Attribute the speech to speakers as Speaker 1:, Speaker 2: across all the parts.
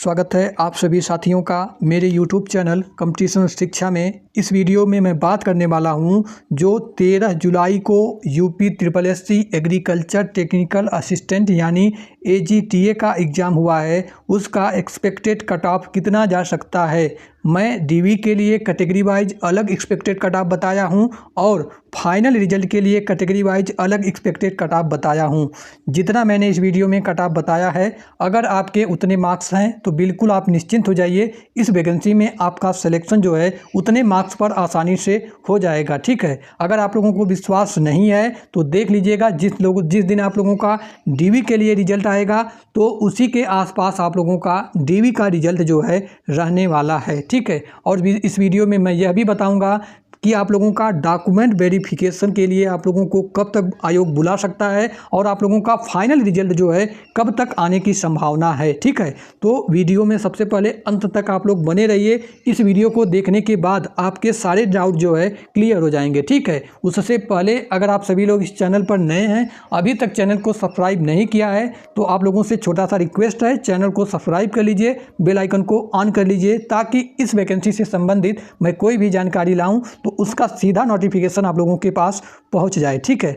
Speaker 1: स्वागत है आप सभी साथियों का मेरे YouTube चैनल कंपटीशन शिक्षा में। इस वीडियो में मैं बात करने वाला हूं जो 13 जुलाई को UP SSSC agriculture technical assistant यानी AGTA का एग्ज़ाम हुआ है, उसका एक्सपेक्टेड कट ऑफ कितना जा सकता है। मैं DV के लिए कैटेगरी वाइज अलग एक्सपेक्टेड कट ऑफ बताया हूं और फाइनल रिजल्ट के लिए कैटेगरी वाइज अलग एक्सपेक्टेड कट ऑफ बताया हूं। जितना मैंने इस वीडियो में कट ऑफ बताया है, अगर आपके उतने मार्क्स हैं तो बिल्कुल आप निश्चिंत हो जाइए, इस वैकेंसी में आपका सिलेक्शन जो है उतने मार्क्स पर आसानी से हो जाएगा। ठीक है, अगर आप लोगों को विश्वास नहीं है तो देख लीजिएगा, जिस दिन आप लोगों का DV के लिए रिजल्ट आएगा तो उसी के आसपास आप लोगों का DV का रिजल्ट जो है रहने वाला है। ठीक है, और इस वीडियो में मैं यह भी बताऊंगा कि आप लोगों का डॉक्यूमेंट वेरिफिकेशन के लिए आप लोगों को कब तक आयोग बुला सकता है और आप लोगों का फाइनल रिजल्ट जो है कब तक आने की संभावना है। ठीक है, तो वीडियो में सबसे पहले अंत तक आप लोग बने रहिए। इस वीडियो को देखने के बाद आपके सारे डाउट जो है क्लियर हो जाएंगे। ठीक है, उससे पहले अगर आप सभी लोग इस चैनल पर नए हैं, अभी तक चैनल को सब्सक्राइब नहीं किया है, तो आप लोगों से छोटा सा रिक्वेस्ट है, चैनल को सब्सक्राइब कर लीजिए, बेल आइकन को ऑन कर लीजिए, ताकि इस वैकेंसी से संबंधित मैं कोई भी जानकारी लाऊं तो उसका सीधा नोटिफिकेशन आप लोगों के पास पहुंच जाए। ठीक है,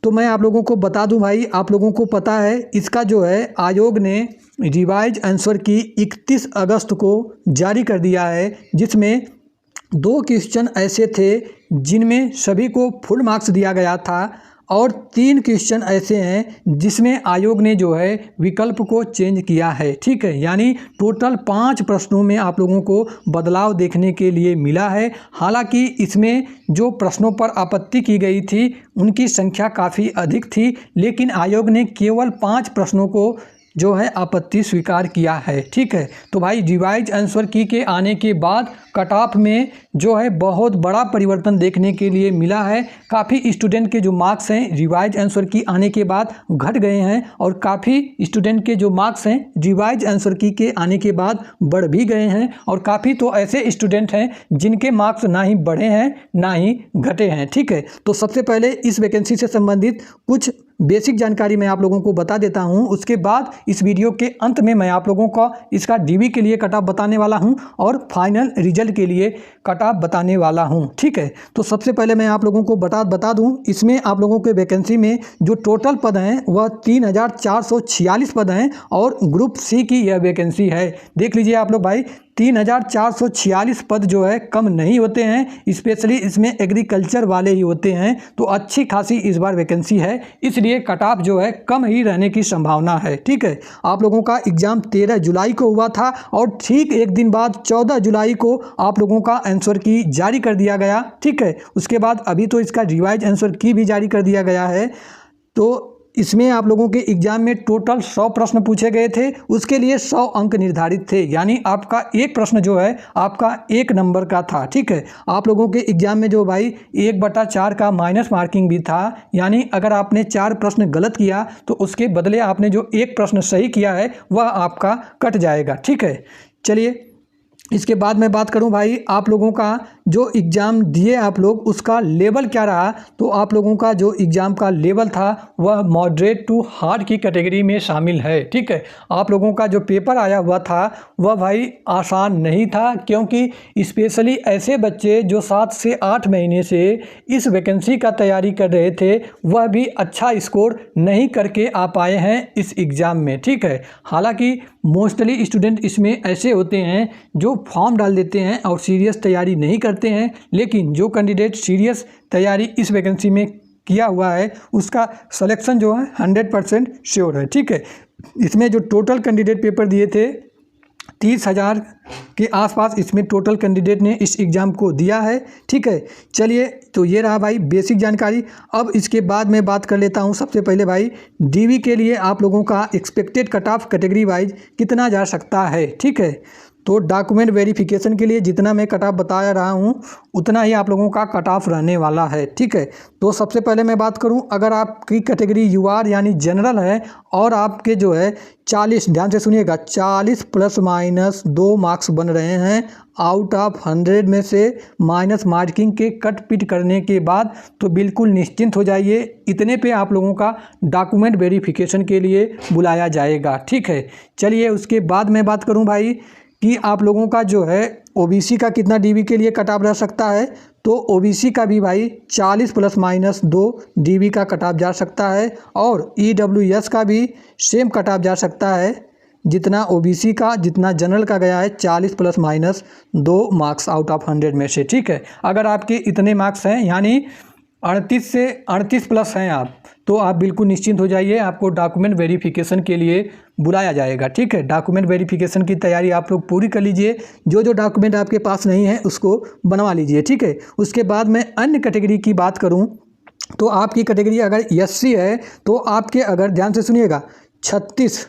Speaker 1: तो मैं आप लोगों को बता दूं भाई, आप लोगों को पता है इसका जो है आयोग ने रिवाइज आंसर की 31 अगस्त को जारी कर दिया है, जिसमें 2 क्वेश्चन ऐसे थे जिनमें सभी को फुल मार्क्स दिया गया था और 3 क्वेश्चन ऐसे हैं जिसमें आयोग ने जो है विकल्प को चेंज किया है। ठीक है, यानी टोटल 5 प्रश्नों में आप लोगों को बदलाव देखने के लिए मिला है। हालांकि इसमें जो प्रश्नों पर आपत्ति की गई थी उनकी संख्या काफ़ी अधिक थी, लेकिन आयोग ने केवल 5 प्रश्नों को जो है आपत्ति स्वीकार किया है। ठीक है, तो भाई रिवाइज आंसर की के आने के बाद कट ऑफ में जो है बहुत बड़ा परिवर्तन देखने के लिए मिला है। काफ़ी स्टूडेंट के जो मार्क्स हैं रिवाइज आंसर की आने के बाद घट गए हैं और काफ़ी स्टूडेंट के जो मार्क्स हैं रिवाइज आंसर की के आने के बाद बढ़ भी गए हैं और काफ़ी तो ऐसे स्टूडेंट हैं जिनके मार्क्स ना ही बढ़े हैं ना ही घटे हैं। ठीक है, तो सबसे पहले इस वैकेंसी से संबंधित कुछ बेसिक जानकारी मैं आप लोगों को बता देता हूं, उसके बाद इस वीडियो के अंत में मैं आप लोगों को इसका DV के लिए कट ऑफ बताने वाला हूं और फाइनल रिजल्ट के लिए कट ऑफ बताने वाला हूं। ठीक है, तो सबसे पहले मैं आप लोगों को बता दूं, इसमें आप लोगों के वैकेंसी में जो टोटल पद हैं वह 3446 पद हैं और ग्रुप C की यह वैकेंसी है। देख लीजिए आप लोग भाई, 3446 पद जो है कम नहीं होते हैं, स्पेशली इसमें एग्रीकल्चर वाले ही होते हैं, तो अच्छी खासी इस बार वैकेंसी है, इसलिए कट ऑफ जो है कम ही रहने की संभावना है। ठीक है, आप लोगों का एग्ज़ाम 13 जुलाई को हुआ था और ठीक एक दिन बाद 14 जुलाई को आप लोगों का आंसर की जारी कर दिया गया। ठीक है, उसके बाद अभी तो इसका रिवाइज आंसर की भी जारी कर दिया गया है। तो इसमें आप लोगों के एग्जाम में टोटल 100 प्रश्न पूछे गए थे, उसके लिए 100 अंक निर्धारित थे, यानी आपका एक प्रश्न जो है आपका 1 नंबर का था। ठीक है, आप लोगों के एग्जाम में जो भाई 1/4 का माइनस मार्किंग भी था, यानी अगर आपने 4 प्रश्न गलत किया तो उसके बदले आपने जो 1 प्रश्न सही किया है वह आपका कट जाएगा। ठीक है, चलिए इसके बाद मैं बात करूं भाई, आप लोगों का जो एग्ज़ाम दिए आप लोग उसका लेवल क्या रहा, तो आप लोगों का जो एग्ज़ाम का लेवल था वह मॉडरेट टू हार्ड की कैटेगरी में शामिल है। ठीक है, आप लोगों का जो पेपर आया हुआ था वह भाई आसान नहीं था, क्योंकि स्पेशली ऐसे बच्चे जो 7 से 8 महीने से इस वैकेंसी का तैयारी कर रहे थे वह भी अच्छा स्कोर नहीं करके आ पाए हैं इस एग्ज़ाम में। ठीक है, हालांकि मोस्टली स्टूडेंट इसमें ऐसे होते हैं जो फॉर्म डाल देते हैं और सीरियस तैयारी नहीं करते हैं, लेकिन जो कैंडिडेट सीरियस तैयारी इस वैकेंसी में किया हुआ है उसका सिलेक्शन जो है 100% श्योर है। ठीक है, इसमें जो टोटल कैंडिडेट पेपर दिए थे 30,000 के आसपास इसमें टोटल कैंडिडेट ने इस एग्ज़ाम को दिया है। ठीक है, चलिए तो ये रहा भाई बेसिक जानकारी। अब इसके बाद मैं बात कर लेता हूँ सबसे पहले भाई DV के लिए आप लोगों का expected cut off category wise कितना जा सकता है। ठीक है, तो डॉक्यूमेंट वेरिफिकेशन के लिए जितना मैं कट ऑफ बता रहा हूँ उतना ही आप लोगों का कट ऑफ रहने वाला है, ठीक है। तो सबसे पहले मैं बात करूँ, अगर आपकी कैटेगरी यूआर यानी जनरल है और आपके जो है 40, ध्यान से सुनिएगा, 40 प्लस माइनस 2 मार्क्स बन रहे हैं आउट ऑफ 100 में से माइनस मार्किंग के कट पिट करने के बाद, तो बिल्कुल निश्चिंत हो जाइए, इतने पे आप लोगों का डॉक्यूमेंट वेरिफिकेशन के लिए बुलाया जाएगा, ठीक है। चलिए उसके बाद मैं बात करूं भाई कि आप लोगों का जो है ओबीसी का कितना डीबी के लिए कट ऑफ रह सकता है। तो ओबीसी का भी भाई 40 प्लस माइनस 2 डीबी का कट ऑफ जा सकता है और ईडब्ल्यूएस का भी सेम कट ऑफ जा सकता है, जितना ओबीसी का जितना जनरल का गया है 40 plus minus 2 marks out of 100 में से, ठीक है। अगर आपके इतने मार्क्स हैं यानी 38 से 38 प्लस हैं आप, तो आप बिल्कुल निश्चिंत हो जाइए, आपको डॉक्यूमेंट वेरिफिकेशन के लिए बुलाया जाएगा, ठीक है। डॉक्यूमेंट वेरिफिकेशन की तैयारी आप लोग पूरी कर लीजिए, जो जो डॉक्यूमेंट आपके पास नहीं है उसको बनवा लीजिए, ठीक है। उसके बाद मैं अन्य कैटेगरी की बात करूं तो आपकी कैटेगरी अगर एससी है तो आपके अगर ध्यान से सुनिएगा 36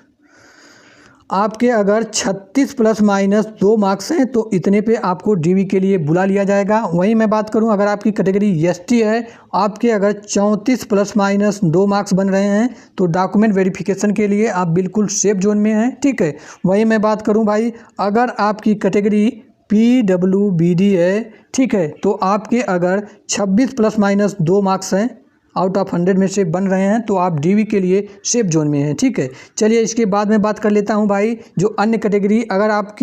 Speaker 1: प्लस माइनस 2 मार्क्स हैं तो इतने पे आपको डीवी के लिए बुला लिया जाएगा। वहीं मैं बात करूं अगर आपकी कैटेगरी एसटी है, आपके अगर 34 प्लस माइनस 2 मार्क्स बन रहे हैं तो डॉक्यूमेंट वेरिफिकेशन के लिए आप बिल्कुल सेफ जोन में हैं, ठीक है। वहीं मैं बात करूं भाई अगर आपकी कैटेगरी पीडब्ल्यूबीडी है, ठीक है, तो आपके अगर 26 प्लस माइनस 2 मार्क्स हैं आउट ऑफ 100 में से बन रहे हैं तो आप डीवी के लिए सेफ जोन में हैं, ठीक है। चलिए इसके बाद मैं बात कर लेता हूं भाई जो अन्य कैटेगरी, अगर आप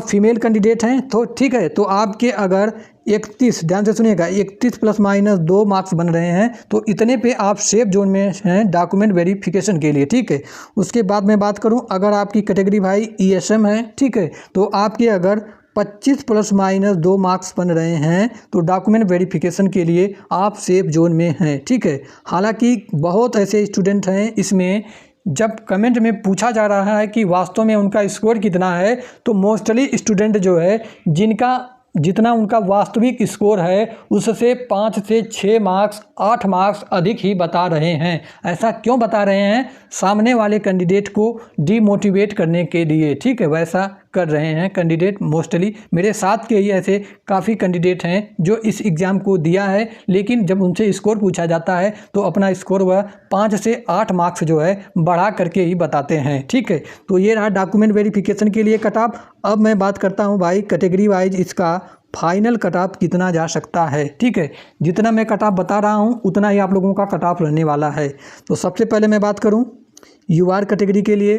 Speaker 1: फीमेल कैंडिडेट हैं तो ठीक है, तो आपके अगर 31, ध्यान से सुनिएगा, 31 प्लस माइनस 2 मार्क्स बन रहे हैं तो इतने पे आप सेफ जोन में हैं डॉक्यूमेंट वेरिफिकेशन के लिए, ठीक है। उसके बाद मैं बात करूं अगर आपकी कैटेगरी भाई ईएसएम है, ठीक है, तो आपके अगर 25 प्लस माइनस 2 मार्क्स बन रहे हैं तो डॉक्यूमेंट वेरिफिकेशन के लिए आप सेफ जोन में हैं, ठीक है। हालांकि बहुत ऐसे स्टूडेंट हैं, इसमें जब कमेंट में पूछा जा रहा है कि वास्तव में उनका स्कोर कितना है, तो मोस्टली स्टूडेंट जो है जिनका जितना उनका वास्तविक स्कोर है उससे 5 से 6 मार्क्स 8 मार्क्स अधिक ही बता रहे हैं। ऐसा क्यों बता रहे हैं? सामने वाले कैंडिडेट को डीमोटिवेट करने के लिए, ठीक है, वैसा कर रहे हैं कैंडिडेट। मोस्टली मेरे साथ के ही ऐसे काफ़ी कैंडिडेट हैं जो इस एग्ज़ाम को दिया है, लेकिन जब उनसे स्कोर पूछा जाता है तो अपना स्कोर वह 5 से 8 मार्क्स जो है बढ़ा करके ही बताते हैं, ठीक है। तो ये रहा डॉक्यूमेंट वेरिफिकेशन के लिए कट ऑफ। अब मैं बात करता हूँ भाई कैटेगरी वाइज इसका फाइनल कट ऑफ कितना जा सकता है, ठीक है। जितना मैं कट ऑफ बता रहा हूँ उतना ही आप लोगों का कट ऑफ रहने वाला है। तो सबसे पहले मैं बात करूँ यूआर कैटेगरी के लिए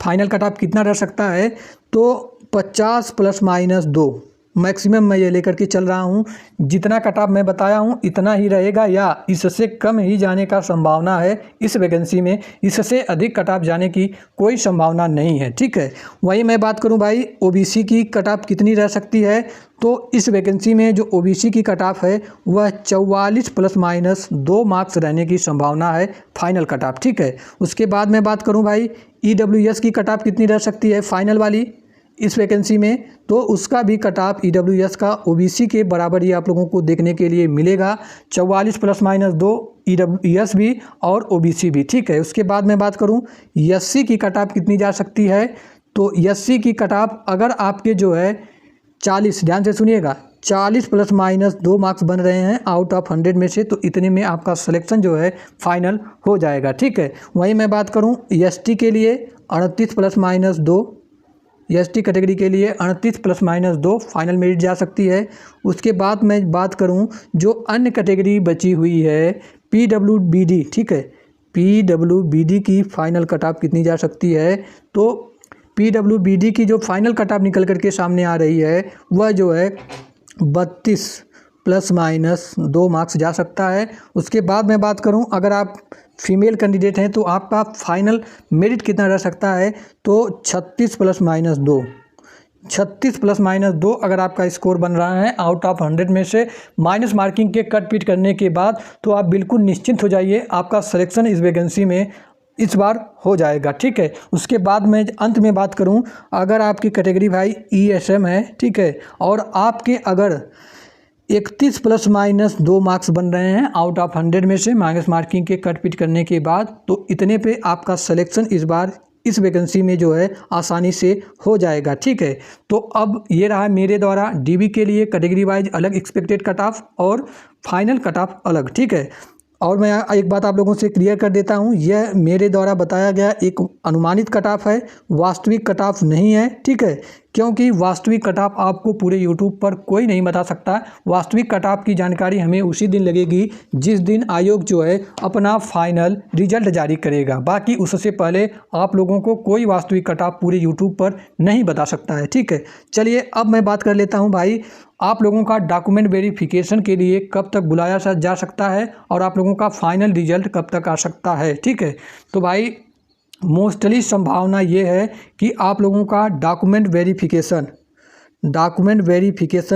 Speaker 1: फाइनल कट ऑफ कितना रह सकता है, तो 50 प्लस माइनस 2 मैक्सिमम मैं ये लेकर के चल रहा हूँ। जितना कट ऑफ मैं बताया हूँ इतना ही रहेगा या इससे कम ही जाने का संभावना है इस वैकेंसी में, इससे अधिक कट ऑफ जाने की कोई संभावना नहीं है, ठीक है। वहीं मैं बात करूँ भाई ओबीसी की कट ऑफ कितनी रह सकती है, तो इस वैकेंसी में जो ओबीसी की कट ऑफ है वह 44 प्लस माइनस 2 मार्क्स रहने की संभावना है फाइनल कट ऑफ, ठीक है। उसके बाद मैं बात करूँ भाई ईडब्ल्यूएस की कट ऑफ कितनी रह सकती है फाइनल वाली इस वैकेंसी में, तो उसका भी कट ऑफ ईडब्ल्यूएस का ओबीसी के बराबर ही आप लोगों को देखने के लिए मिलेगा, 44 प्लस माइनस 2 ईडब्ल्यूएस भी और ओबीसी भी, ठीक है। उसके बाद मैं बात करूं एससी की कट ऑफ कितनी जा सकती है, तो एससी की कट ऑफ अगर आपके जो है 40, ध्यान से सुनिएगा, 40 प्लस माइनस 2 मार्क्स बन रहे हैं आउट ऑफ 100 में से, तो इतने में आपका सिलेक्शन जो है फाइनल हो जाएगा, ठीक है। वहीं मैं बात करूं एसटी के लिए 38 प्लस माइनस 2, एसटी कैटेगरी के लिए 38 प्लस माइनस 2 फाइनल मेरिट जा सकती है। उसके बाद मैं बात करूं जो अन्य कैटेगरी बची हुई है पीडब्ल्यूबीडी, ठीक है, पीडब्ल्यूबीडी की फाइनल कट ऑफ कितनी जा सकती है, तो पीडब्ल्यूबीडी की जो फाइनल कट ऑफ निकल करके सामने आ रही है वह जो है 32 प्लस माइनस 2 मार्क्स जा सकता है। उसके बाद मैं बात करूं अगर आप फीमेल कैंडिडेट हैं तो आपका फाइनल मेरिट कितना रह सकता है, तो 36 प्लस माइनस 2, 36 प्लस माइनस 2 अगर आपका स्कोर बन रहा है आउट ऑफ 100 में से माइनस मार्किंग के कट पीट करने के बाद, तो आप बिल्कुल निश्चिंत हो जाइए, आपका सिलेक्शन इस वैकेंसी में इस बार हो जाएगा, ठीक है। उसके बाद मैं अंत में बात करूं अगर आपकी कैटेगरी भाई ईएसएम है, ठीक है, और आपके अगर 31 प्लस माइनस 2 मार्क्स बन रहे हैं आउट ऑफ 100 में से माइनस मार्किंग के कट पिट करने के बाद, तो इतने पे आपका सिलेक्शन इस बार इस वैकेंसी में जो है आसानी से हो जाएगा। ठीक है, तो अब ये रहा मेरे द्वारा डीबी के लिए कैटेगरी वाइज अलग एक्सपेक्टेड कट ऑफ और फाइनल कट ऑफ अलग। ठीक है, और मैं एक बात आप लोगों से क्लियर कर देता हूँ, यह मेरे द्वारा बताया गया एक अनुमानित कट ऑफ है, वास्तविक कट ऑफ नहीं है। ठीक है, क्योंकि वास्तविक कट ऑफ आपको पूरे यूट्यूब पर कोई नहीं बता सकता। वास्तविक कट ऑफ की जानकारी हमें उसी दिन लगेगी जिस दिन आयोग जो है अपना फाइनल रिजल्ट जारी करेगा। बाकी उससे पहले आप लोगों को कोई वास्तविक कट ऑफ पूरे यूट्यूब पर नहीं बता सकता है। ठीक है, चलिए अब मैं बात कर लेता हूँ भाई, आप लोगों का डॉक्यूमेंट वेरिफिकेशन के लिए कब तक बुलाया जा सकता है और आप लोगों का फाइनल रिजल्ट कब तक आ सकता है। ठीक है, तो भाई मोस्टली संभावना ये है कि आप लोगों का डॉक्यूमेंट वेरिफिकेशन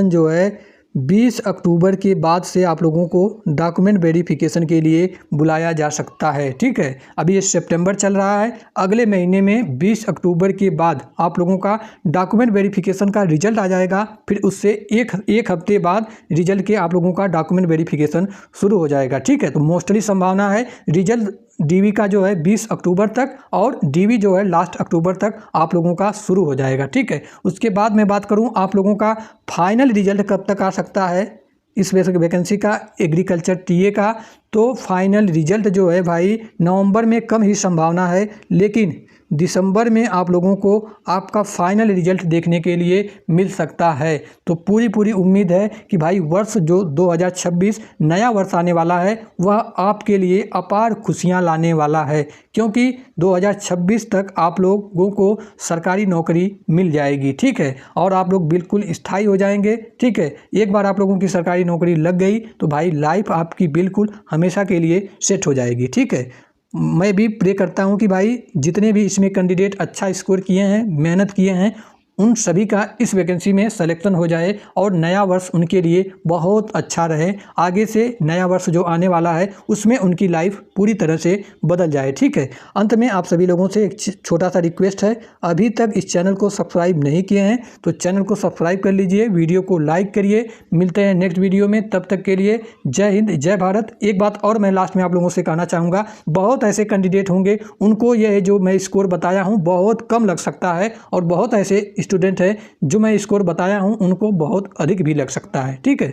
Speaker 1: जो है 20 अक्टूबर के बाद से आप लोगों को डॉक्यूमेंट वेरिफिकेशन के लिए बुलाया जा सकता है। ठीक है, अभी ये सितंबर चल रहा है, अगले महीने में 20 अक्टूबर के बाद आप लोगों का डॉक्यूमेंट वेरिफिकेशन का रिजल्ट आ जाएगा। फिर उससे एक हफ्ते बाद रिजल्ट के आप लोगों का डॉक्यूमेंट वेरिफिकेशन शुरू हो जाएगा। ठीक है, तो मोस्टली संभावना है रिजल्ट डीवी का जो है 20 अक्टूबर तक और डीवी जो है लास्ट अक्टूबर तक आप लोगों का शुरू हो जाएगा। ठीक है, उसके बाद मैं बात करूं आप लोगों का फाइनल रिजल्ट कब तक आ सकता है इस वैकेंसी का, एग्रीकल्चर टीए का, तो फाइनल रिजल्ट जो है भाई नवंबर में कम ही संभावना है, लेकिन दिसंबर में आप लोगों को आपका फाइनल रिजल्ट देखने के लिए मिल सकता है। तो पूरी उम्मीद है कि भाई वर्ष जो 2026 नया वर्ष आने वाला है वह आपके लिए अपार खुशियां लाने वाला है, क्योंकि 2026 तक आप लोगों को सरकारी नौकरी मिल जाएगी। ठीक है, और आप लोग बिल्कुल स्थायी हो जाएंगे। ठीक है, एक बार आप लोगों की सरकारी नौकरी लग गई तो भाई लाइफ आपकी बिल्कुल हमेशा के लिए सेट हो जाएगी। ठीक है, मैं भी प्रे करता हूं कि भाई जितने भी इसमें कैंडिडेट अच्छा स्कोर किए हैं, मेहनत किए हैं, उन सभी का इस वैकेंसी में सिलेक्शन हो जाए और नया वर्ष उनके लिए बहुत अच्छा रहे। आगे से नया वर्ष जो आने वाला है उसमें उनकी लाइफ पूरी तरह से बदल जाए। ठीक है, अंत में आप सभी लोगों से एक छोटा सा रिक्वेस्ट है, अभी तक इस चैनल को सब्सक्राइब नहीं किए हैं तो चैनल को सब्सक्राइब कर लीजिए, वीडियो को लाइक करिए। मिलते हैं नेक्स्ट वीडियो में, तब तक के लिए जय हिंद, जय भारत। एक बात और मैं लास्ट में आप लोगों से कहना चाहूँगा, बहुत ऐसे कैंडिडेट होंगे उनको यह जो मैं स्कोर बताया हूँ बहुत कम लग सकता है, और बहुत ऐसे स्टूडेंट है जो मैं स्कोर बताया हूं उनको बहुत अधिक भी लग सकता है। ठीक है।